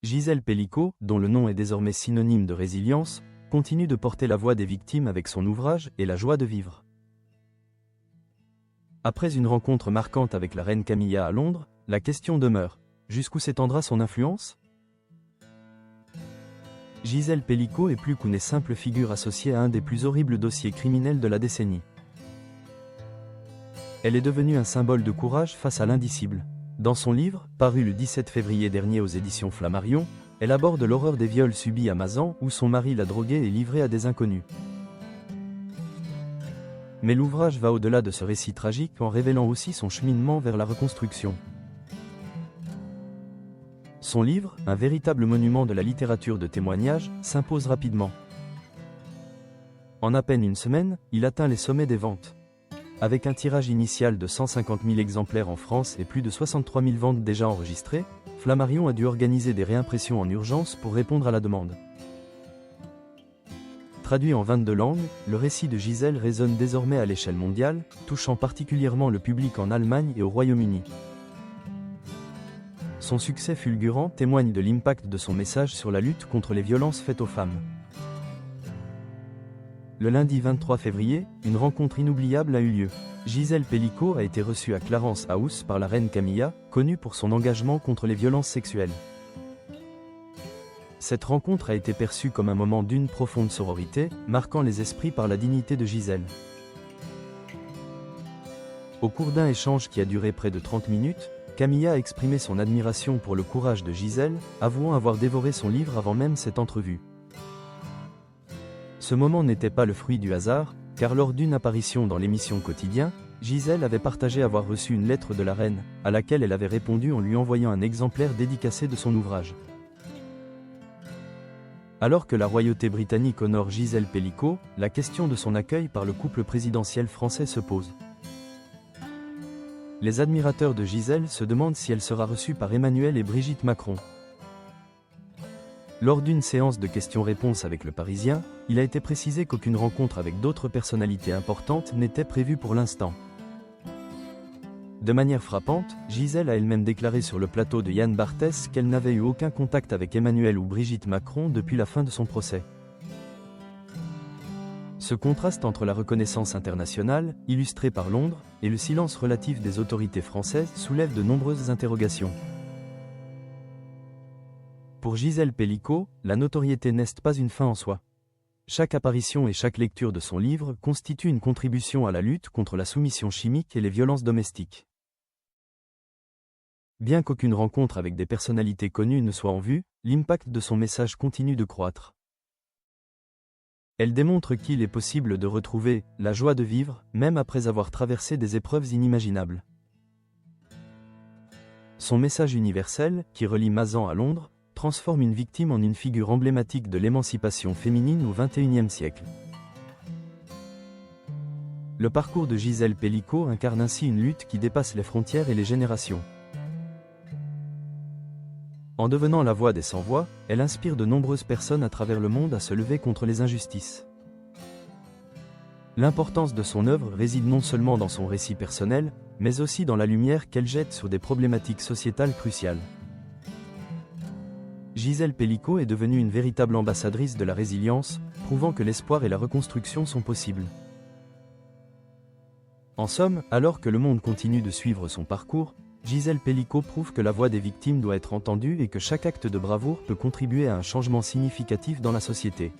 Gisèle Pelicot, dont le nom est désormais synonyme de résilience, continue de porter la voix des victimes avec son ouvrage et la joie de vivre. Après une rencontre marquante avec la reine Camilla à Londres, la question demeure: jusqu'où s'étendra son influence? Gisèle Pelicot est plus qu'une simple figure associée à un des plus horribles dossiers criminels de la décennie. Elle est devenue un symbole de courage face à l'indicible. Dans son livre, paru le 17 février dernier aux éditions Flammarion, elle aborde l'horreur des viols subis à Mazan où son mari l'a droguée et livrée à des inconnus. Mais l'ouvrage va au-delà de ce récit tragique en révélant aussi son cheminement vers la reconstruction. Son livre, un véritable monument de la littérature de témoignage, s'impose rapidement. En à peine une semaine, il atteint les sommets des ventes. Avec un tirage initial de 150 000 exemplaires en France et plus de 63 000 ventes déjà enregistrées, Flammarion a dû organiser des réimpressions en urgence pour répondre à la demande. Traduit en 22 langues, le récit de Gisèle résonne désormais à l'échelle mondiale, touchant particulièrement le public en Allemagne et au Royaume-Uni. Son succès fulgurant témoigne de l'impact de son message sur la lutte contre les violences faites aux femmes. Le lundi 23 février, une rencontre inoubliable a eu lieu. Gisèle Pelicot a été reçue à Clarence House par la reine Camilla, connue pour son engagement contre les violences sexuelles. Cette rencontre a été perçue comme un moment d'une profonde sororité, marquant les esprits par la dignité de Gisèle. Au cours d'un échange qui a duré près de 30 minutes, Camilla a exprimé son admiration pour le courage de Gisèle, avouant avoir dévoré son livre avant même cette entrevue. Ce moment n'était pas le fruit du hasard, car lors d'une apparition dans l'émission Quotidien, Gisèle avait partagé avoir reçu une lettre de la reine, à laquelle elle avait répondu en lui envoyant un exemplaire dédicacé de son ouvrage. Alors que la royauté britannique honore Gisèle Pelicot, la question de son accueil par le couple présidentiel français se pose. Les admirateurs de Gisèle se demandent si elle sera reçue par Emmanuel et Brigitte Macron. Lors d'une séance de questions-réponses avec Le Parisien, il a été précisé qu'aucune rencontre avec d'autres personnalités importantes n'était prévue pour l'instant. De manière frappante, Gisèle a elle-même déclaré sur le plateau de Yann Barthès qu'elle n'avait eu aucun contact avec Emmanuel ou Brigitte Macron depuis la fin de son procès. Ce contraste entre la reconnaissance internationale, illustrée par Londres, et le silence relatif des autorités françaises soulève de nombreuses interrogations. Pour Gisèle Pelicot, la notoriété n'est pas une fin en soi. Chaque apparition et chaque lecture de son livre constitue une contribution à la lutte contre la soumission chimique et les violences domestiques. Bien qu'aucune rencontre avec des personnalités connues ne soit en vue, l'impact de son message continue de croître. Elle démontre qu'il est possible de retrouver la joie de vivre, même après avoir traversé des épreuves inimaginables. Son message universel, qui relie Mazan à Londres, transforme une victime en une figure emblématique de l'émancipation féminine au XXIe siècle. Le parcours de Gisèle Pelicot incarne ainsi une lutte qui dépasse les frontières et les générations. En devenant la voix des sans-voix, elle inspire de nombreuses personnes à travers le monde à se lever contre les injustices. L'importance de son œuvre réside non seulement dans son récit personnel, mais aussi dans la lumière qu'elle jette sur des problématiques sociétales cruciales. Gisèle Pelicot est devenue une véritable ambassadrice de la résilience, prouvant que l'espoir et la reconstruction sont possibles. En somme, alors que le monde continue de suivre son parcours, Gisèle Pelicot prouve que la voix des victimes doit être entendue et que chaque acte de bravoure peut contribuer à un changement significatif dans la société.